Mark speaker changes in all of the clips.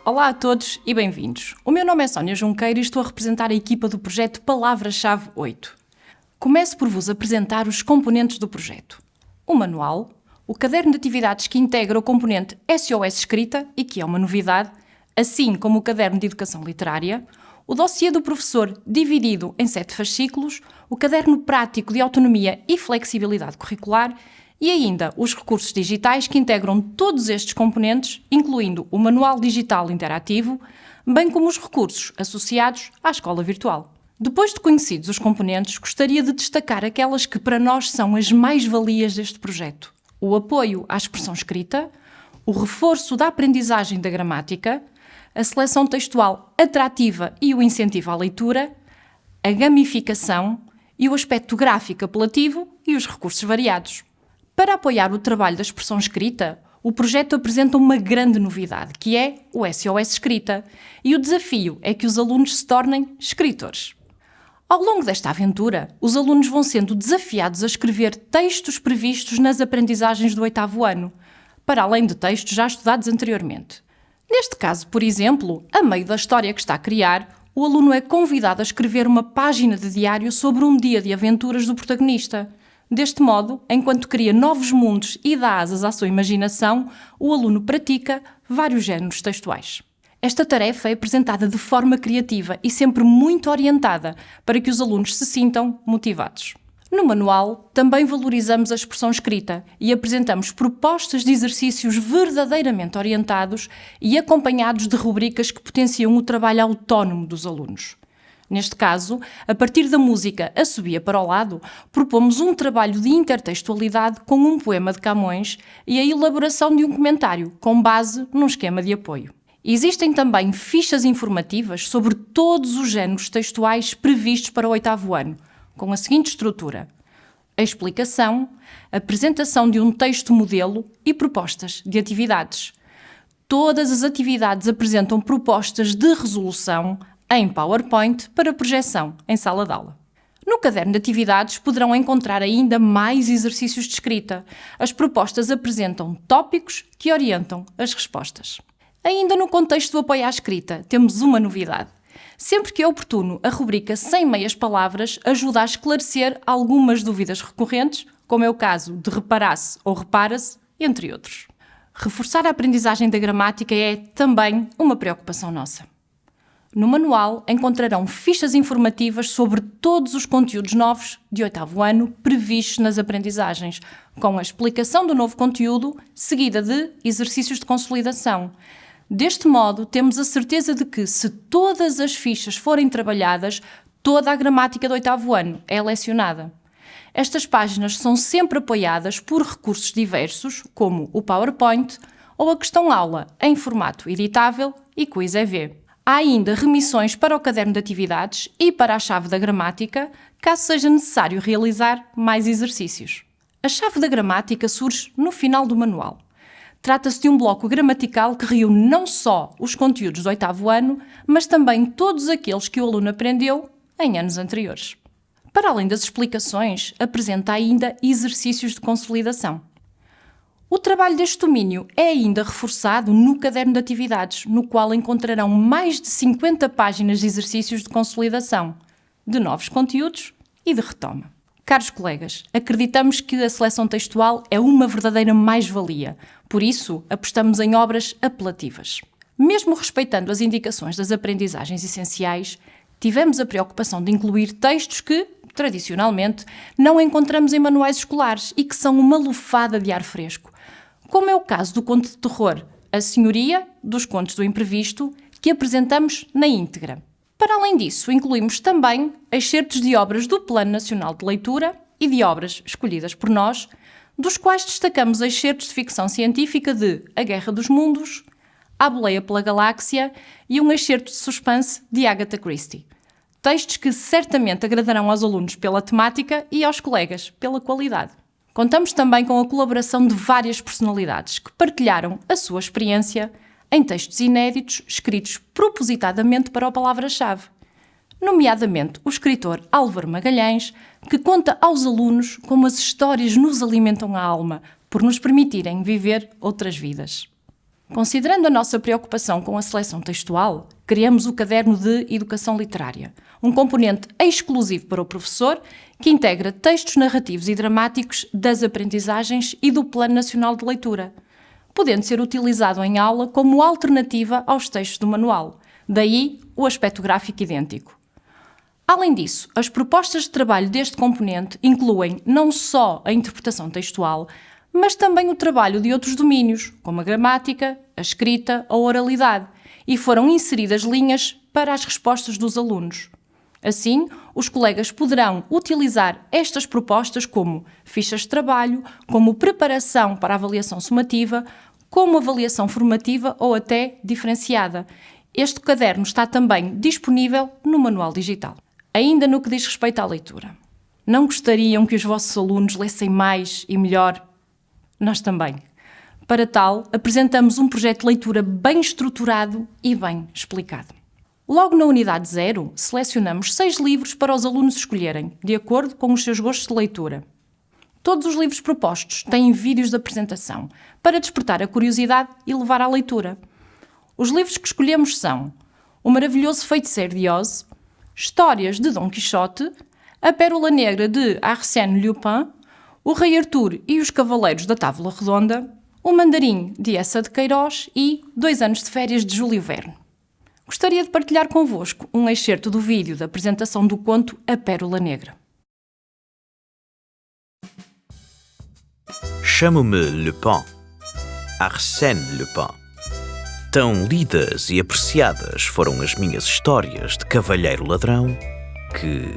Speaker 1: Olá a todos e bem-vindos. O meu nome é Sónia Junqueira e estou a representar a equipa do projeto Palavra-Chave 8. Começo por vos apresentar os componentes do projeto. O manual, o caderno de atividades que integra o componente SOS Escrita e que é uma novidade, assim como o caderno de educação literária, o dossiê do professor dividido em 7 fascículos, o caderno prático de autonomia e flexibilidade curricular e ainda os recursos digitais que integram todos estes componentes, incluindo o manual digital interativo, bem como os recursos associados à escola virtual. Depois de conhecidos os componentes, gostaria de destacar aquelas que para nós são as mais-valias deste projeto. O apoio à expressão escrita, o reforço da aprendizagem da gramática, a seleção textual atrativa e o incentivo à leitura, a gamificação e o aspecto gráfico apelativo e os recursos variados. Para apoiar o trabalho da expressão escrita, o projeto apresenta uma grande novidade, que é o SOS Escrita, e o desafio é que os alunos se tornem escritores. Ao longo desta aventura, os alunos vão sendo desafiados a escrever textos previstos nas aprendizagens do 8º ano, para além de textos já estudados anteriormente. Neste caso, por exemplo, a meio da história que está a criar, o aluno é convidado a escrever uma página de diário sobre um dia de aventuras do protagonista. Deste modo, enquanto cria novos mundos e dá asas à sua imaginação, o aluno pratica vários géneros textuais. Esta tarefa é apresentada de forma criativa e sempre muito orientada para que os alunos se sintam motivados. No manual, também valorizamos a expressão escrita e apresentamos propostas de exercícios verdadeiramente orientados e acompanhados de rubricas que potenciam o trabalho autónomo dos alunos. Neste caso, a partir da música Assobia para o Lado, propomos um trabalho de intertextualidade com um poema de Camões e a elaboração de um comentário com base num esquema de apoio. Existem também fichas informativas sobre todos os géneros textuais previstos para o 8º ano, com a seguinte estrutura: a explicação, a apresentação de um texto modelo e propostas de atividades. Todas as atividades apresentam propostas de resolução em PowerPoint para projeção em sala de aula. No caderno de atividades poderão encontrar ainda mais exercícios de escrita. As propostas apresentam tópicos que orientam as respostas. Ainda no contexto do apoio à escrita, temos uma novidade. Sempre que é oportuno, a rubrica Sem Meias Palavras ajuda a esclarecer algumas dúvidas recorrentes, como é o caso de reparar-se ou repara-se, entre outros. Reforçar a aprendizagem da gramática é também uma preocupação nossa. No manual encontrarão fichas informativas sobre todos os conteúdos novos de 8º ano previstos nas aprendizagens, com a explicação do novo conteúdo, seguida de exercícios de consolidação. Deste modo, temos a certeza de que, se todas as fichas forem trabalhadas, toda a gramática do 8º ano é lecionada. Estas páginas são sempre apoiadas por recursos diversos, como o PowerPoint ou a questão-aula em formato editável e Quiz EV. Há ainda remissões para o caderno de atividades e para a chave da gramática, caso seja necessário realizar mais exercícios. A chave da gramática surge no final do manual. Trata-se de um bloco gramatical que reúne não só os conteúdos do 8º ano, mas também todos aqueles que o aluno aprendeu em anos anteriores. Para além das explicações, apresenta ainda exercícios de consolidação. O trabalho deste domínio é ainda reforçado no caderno de atividades, no qual encontrarão mais de 50 páginas de exercícios de consolidação, de novos conteúdos e de retoma. Caros colegas, acreditamos que a seleção textual é uma verdadeira mais-valia, por isso apostamos em obras apelativas. Mesmo respeitando as indicações das aprendizagens essenciais, tivemos a preocupação de incluir textos que, tradicionalmente, não encontramos em manuais escolares e que são uma lufada de ar fresco, como é o caso do conto de terror A Senhoria dos Contos do Imprevisto, que apresentamos na íntegra. Para além disso, incluímos também excertos de obras do Plano Nacional de Leitura e de obras escolhidas por nós, dos quais destacamos excertos de ficção científica de A Guerra dos Mundos, A Boleia pela Galáxia e um excerto de suspense de Agatha Christie. Textos que certamente agradarão aos alunos pela temática e aos colegas pela qualidade. Contamos também com a colaboração de várias personalidades que partilharam a sua experiência em textos inéditos escritos propositadamente para a palavra-chave, nomeadamente o escritor Álvaro Magalhães, que conta aos alunos como as histórias nos alimentam a alma, por nos permitirem viver outras vidas. Considerando a nossa preocupação com a seleção textual, criamos o Caderno de Educação Literária, um componente exclusivo para o professor que integra textos narrativos e dramáticos das aprendizagens e do Plano Nacional de Leitura, podendo ser utilizado em aula como alternativa aos textos do manual, daí o aspecto gráfico idêntico. Além disso, as propostas de trabalho deste componente incluem não só a interpretação textual, mas também o trabalho de outros domínios, como a gramática, a escrita ou a oralidade, e foram inseridas linhas para as respostas dos alunos. Assim, os colegas poderão utilizar estas propostas como fichas de trabalho, como preparação para a avaliação sumativa, como avaliação formativa ou até diferenciada. Este caderno está também disponível no manual digital. Ainda no que diz respeito à leitura. Não gostariam que os vossos alunos lessem mais e melhor? Nós também. Para tal, apresentamos um projeto de leitura bem estruturado e bem explicado. Logo na unidade 0, selecionamos 6 livros para os alunos escolherem, de acordo com os seus gostos de leitura. Todos os livros propostos têm vídeos de apresentação, para despertar a curiosidade e levar à leitura. Os livros que escolhemos são O Maravilhoso Feiticeiro de Oz, Histórias de Dom Quixote, A Pérola Negra de Arsène Lupin, O Rei Arthur e os Cavaleiros da Távola Redonda, O Mandarim de Eça de Queiroz e 2 anos de férias de Júlio Verne. Gostaria de partilhar convosco um excerto do vídeo da apresentação do conto A Pérola Negra.
Speaker 2: Chamo-me Lupin, Arsène Lupin. Tão lidas e apreciadas foram as minhas histórias de cavalheiro ladrão que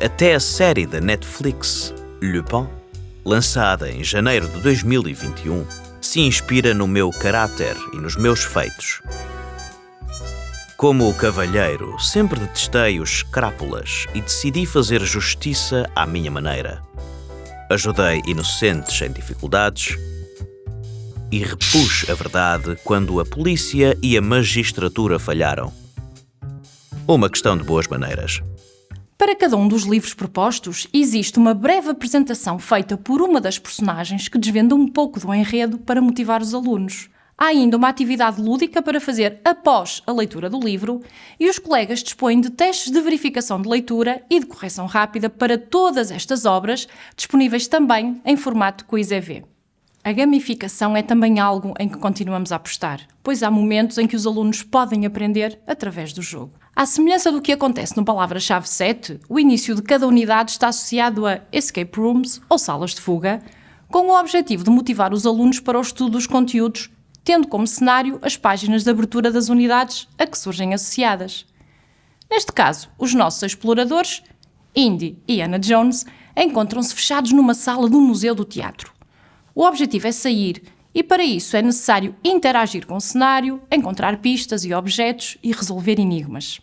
Speaker 2: até a série da Netflix, Lupin, lançada em janeiro de 2021, se inspira no meu caráter e nos meus feitos. Como o cavalheiro, sempre detestei os crápulas e decidi fazer justiça à minha maneira. Ajudei inocentes em dificuldades e repus a verdade quando a polícia e a magistratura falharam. Uma questão de boas maneiras.
Speaker 1: Para cada um dos livros propostos, existe uma breve apresentação feita por uma das personagens que desvenda um pouco do enredo para motivar os alunos. Há ainda uma atividade lúdica para fazer após a leitura do livro e os colegas dispõem de testes de verificação de leitura e de correção rápida para todas estas obras, disponíveis também em formato Quiz EV. A gamificação é também algo em que continuamos a apostar, pois há momentos em que os alunos podem aprender através do jogo. À semelhança do que acontece no Palavra-Chave 7, o início de cada unidade está associado a escape rooms ou salas de fuga, com o objetivo de motivar os alunos para o estudo dos conteúdos, tendo como cenário as páginas de abertura das unidades a que surgem associadas. Neste caso, os nossos exploradores, Indy e Anna Jones, encontram-se fechados numa sala do Museu do Teatro. O objetivo é sair e, para isso, é necessário interagir com o cenário, encontrar pistas e objetos e resolver enigmas.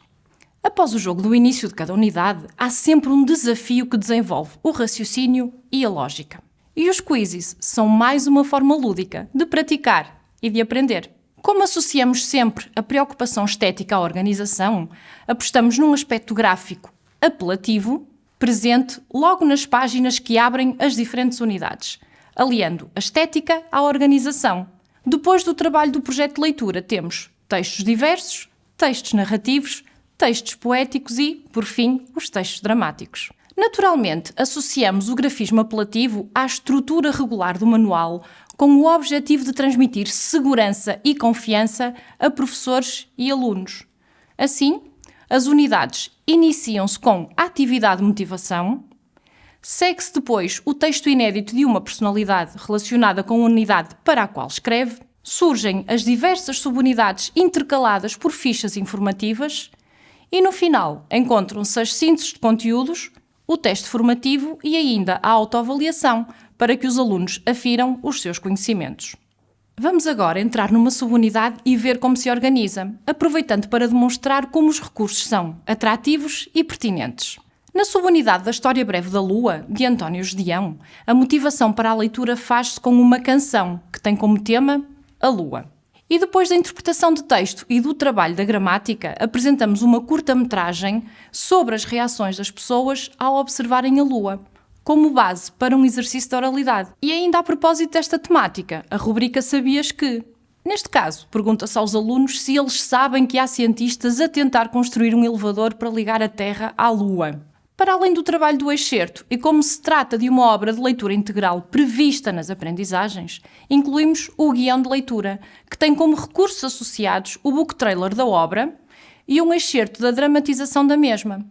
Speaker 1: Após o jogo do início de cada unidade, há sempre um desafio que desenvolve o raciocínio e a lógica. E os quizzes são mais uma forma lúdica de praticar e de aprender. Como associamos sempre a preocupação estética à organização, apostamos num aspecto gráfico apelativo, presente logo nas páginas que abrem as diferentes unidades, aliando a estética à organização. Depois do trabalho do projeto de leitura, temos textos diversos, textos narrativos, textos poéticos e, por fim, os textos dramáticos. Naturalmente, associamos o grafismo apelativo à estrutura regular do manual, com o objetivo de transmitir segurança e confiança a professores e alunos. Assim, as unidades iniciam-se com a atividade de motivação, segue-se depois o texto inédito de uma personalidade relacionada com a unidade para a qual escreve, surgem as diversas subunidades intercaladas por fichas informativas e, no final, encontram-se as sínteses de conteúdos, o teste formativo e ainda a autoavaliação, para que os alunos afiram os seus conhecimentos. Vamos agora entrar numa subunidade e ver como se organiza, aproveitando para demonstrar como os recursos são atrativos e pertinentes. Na subunidade da História Breve da Lua, de António Gedeão, a motivação para a leitura faz-se com uma canção, que tem como tema a Lua. E depois da interpretação de texto e do trabalho da gramática, apresentamos uma curta-metragem sobre as reações das pessoas ao observarem a Lua, como base para um exercício de oralidade. E ainda a propósito desta temática, a rubrica Sabias que? Neste caso, pergunta-se aos alunos se eles sabem que há cientistas a tentar construir um elevador para ligar a Terra à Lua. Para além do trabalho do excerto, e como se trata de uma obra de leitura integral prevista nas aprendizagens, incluímos o guião de leitura, que tem como recursos associados o book trailer da obra e um excerto da dramatização da mesma.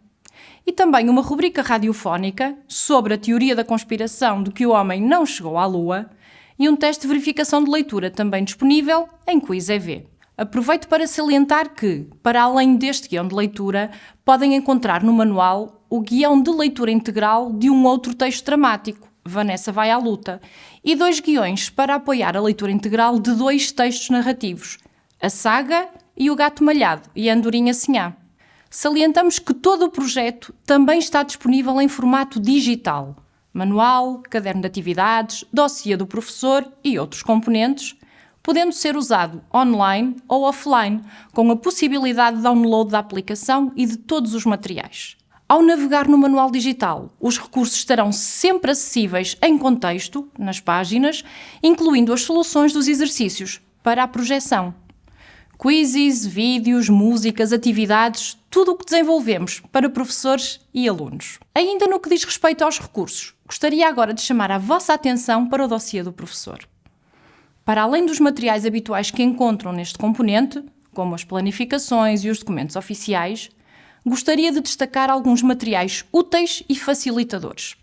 Speaker 1: E também uma rubrica radiofónica sobre a teoria da conspiração de que o homem não chegou à Lua e um teste de verificação de leitura também disponível em Quiz EV. Aproveito para salientar que, para além deste guião de leitura, podem encontrar no manual o guião de leitura integral de um outro texto dramático, Vanessa vai à luta, e 2 guiões para apoiar a leitura integral de 2 textos narrativos, A Saga e O Gato Malhado e a Andorinha Sinhá. Salientamos que todo o projeto também está disponível em formato digital, manual, caderno de atividades, dossiê do professor e outros componentes, podendo ser usado online ou offline, com a possibilidade de download da aplicação e de todos os materiais. Ao navegar no manual digital, os recursos estarão sempre acessíveis em contexto, nas páginas, incluindo as soluções dos exercícios para a projeção. Quizzes, vídeos, músicas, atividades, tudo o que desenvolvemos para professores e alunos. Ainda no que diz respeito aos recursos, gostaria agora de chamar a vossa atenção para o dossiê do professor. Para além dos materiais habituais que encontram neste componente, como as planificações e os documentos oficiais, gostaria de destacar alguns materiais úteis e facilitadores.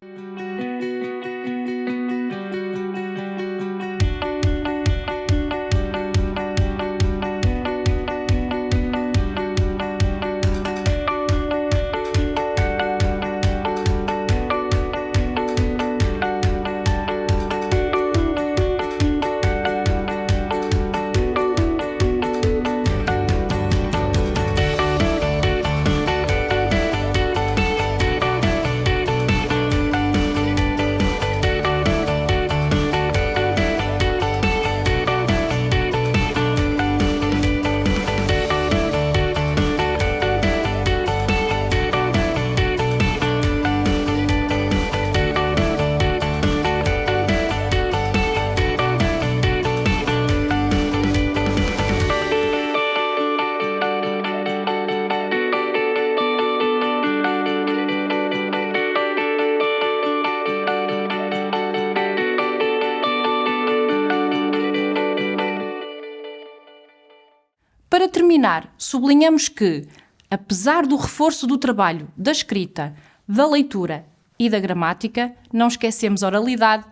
Speaker 1: Para terminar, sublinhamos que, apesar do reforço do trabalho da escrita, da leitura e da gramática, não esquecemos a oralidade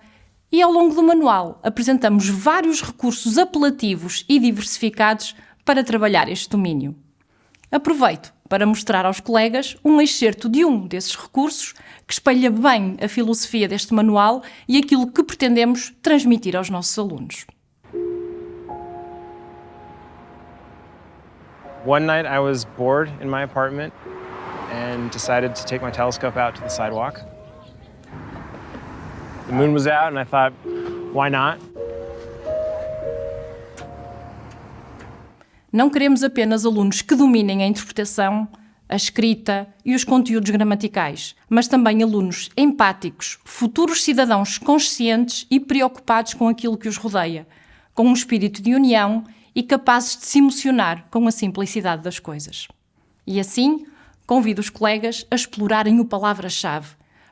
Speaker 1: e, ao longo do manual, apresentamos vários recursos apelativos e diversificados para trabalhar este domínio. Aproveito para mostrar aos colegas um excerto de um desses recursos que espelha bem a filosofia deste manual e aquilo que pretendemos transmitir aos nossos alunos.
Speaker 3: One night I was bored in my apartment and decided to take my telescope out to the sidewalk. The moon was out and I thought, why not?
Speaker 1: Não queremos apenas alunos que dominem a interpretação, a escrita e os conteúdos gramaticais, mas também alunos empáticos, futuros cidadãos conscientes e preocupados com aquilo que os rodeia, com um espírito de união e capazes de se emocionar com a simplicidade das coisas. E assim, convido os colegas a explorarem o palavra-chave,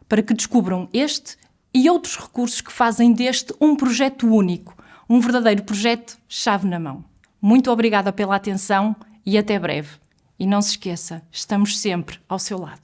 Speaker 1: para que descubram este e outros recursos que fazem deste um projeto único, um verdadeiro projeto chave na mão. Muito obrigada pela atenção e até breve. E não se esqueça, estamos sempre ao seu lado.